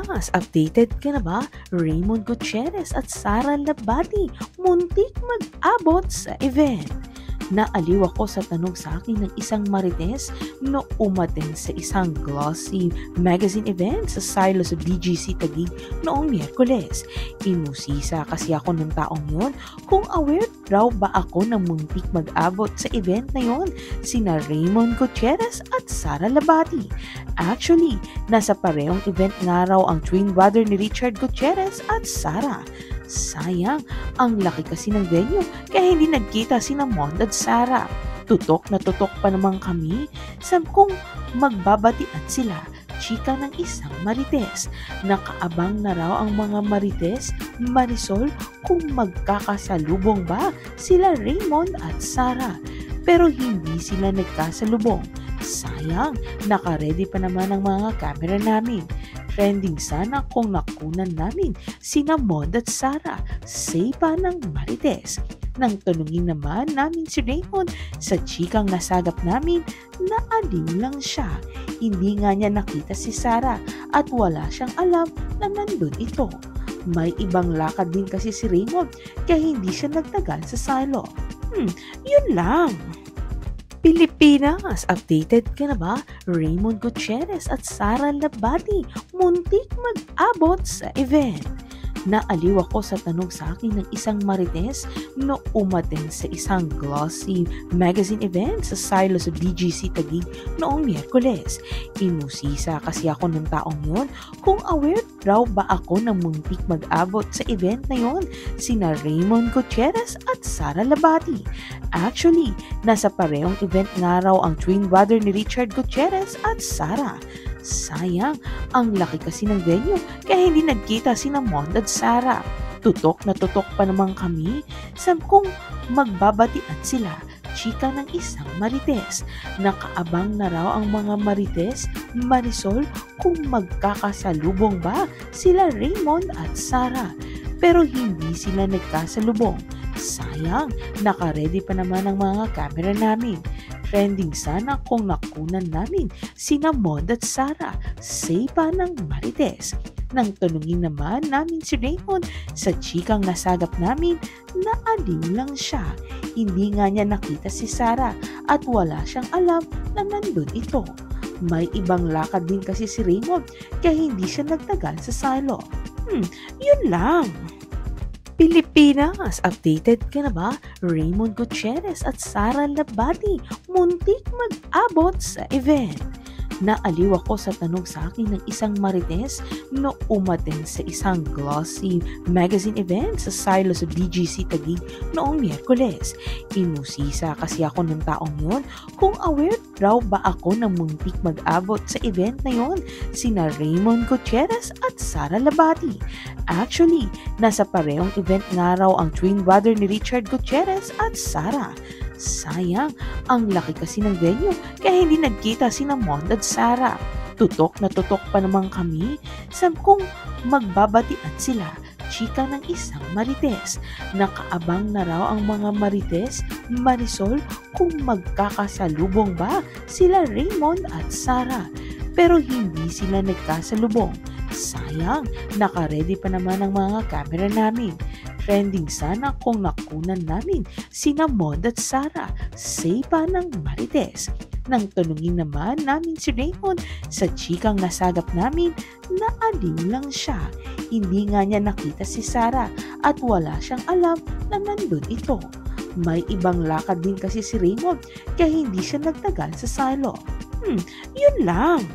Pilipinas, updated ka na ba? Raymond Gutierrez at Sara Labati muntik mag-abot sa event. Naaliw ako sa tanong sa akin ng isang marites no umaten sa isang glossy magazine event sa silo sa BGC Taguig noong Miyerkules. Inusisa kasi ako ng taong yon kung aware raw ba ako na muntik mag-abot sa event na yon sina Raymond Gutierrez at Sara Labati. Actually, nasa parehong event nga raw ang twin brother ni Richard Gutierrez at Sara. Sayang, ang laki kasi ng venue kaya hindi nagkita sina Mond at Sara. Tutok na tutok pa naman kami sa kung magbabatian sila. Chika ng isang marites. Nakaabang na raw ang mga marites, Marisol, kung magkakasalubong ba sila Raymond at Sara. Pero hindi sila nagkasalubong. Sayang, nakaredy pa naman ang mga camera namin. Trending sana kung nakunan namin sina Mond at Sara, say pa ng marites. Nang tanungin naman namin si Raymond sa chikang nasagap namin, naaliw lang siya. Hindi nga niya nakita si Sara at wala siyang alam na nandun ito. May ibang lakad din kasi si Raymond kaya hindi siya nagtagal sa silo. Yun lang. Pilipinas, updated ka na ba? Raymond Gutierrez at Sara Labati muntik mag-abot sa event. Naaliw ako sa tanong sa akin ng isang marites no umaten sa isang glossy magazine event sa silo sa BGC Taguig noong Miyerkules. Inusisa kasi ako ng taong yon kung aware raw ba ako na muntik mag-abot sa event na yon sina Raymond Gutierrez at Sara Labati. Actually, nasa parehong event nga raw ang twin brother ni Richard Gutierrez at Sara. Sayang, ang laki kasi ng venue kaya hindi nagkita sina Mond at Sara. Tutok na tutok pa naman kami sa kung magbabatian sila. Chika ng isang marites. Nakaabang na raw ang mga marites, Marisol, kung magkakasalubong ba sila Raymond at Sara. Pero hindi sila nagkasalubong. Sayang, nakaredy pa naman ang mga camera namin. Trending sana kung nakunan namin sina Mond at Sara, say pa ng marites. Nang tanungin naman namin si Raymond sa chikang nasagap namin, naaliw lang siya. Hindi nga niya nakita si Sara at wala siyang alam na nandun ito. May ibang lakad din kasi si Raymond kaya hindi siya nagtagal sa silo. Yun lang. Pilipinas, updated ka na ba? Raymond Gutierrez at Sara Labati muntik mag-abot sa event. Naaliw ako sa tanong sa akin ng isang marites no umaten sa isang glossy magazine event sa silo sa BGC Taguig noong Miyerkules. Inusisa kasi ako ng taong yon kung aware raw ba ako na muntik mag-abot sa event na yon sina Raymond Gutierrez at Sara Labati. Actually, nasa parehong event nga raw ang twin brother ni Richard Gutierrez at Sara. Sayang, ang laki kasi ng venue kaya hindi nagkita sina Mond at Sara. Tutok na tutok pa naman kami sa kung magbabatian sila. Chika ng isang marites. Nakaabang na raw ang mga marites, Marisol, kung magkakasalubong ba sila Raymond at Sara. Pero hindi sila nagkasalubong. Sayang, nakaredy pa naman ang mga camera namin. Trending sana kung nakunan namin sina Mond at Sara, say pa ng marites. Nang tanungin naman namin si Raymond sa chikang nasagap namin, naaliw lang siya. Hindi nga niya nakita si Sara at wala siyang alam na nandun ito. May ibang lakad din kasi si Raymond kaya hindi siya nagtagal sa silo. Yun lang.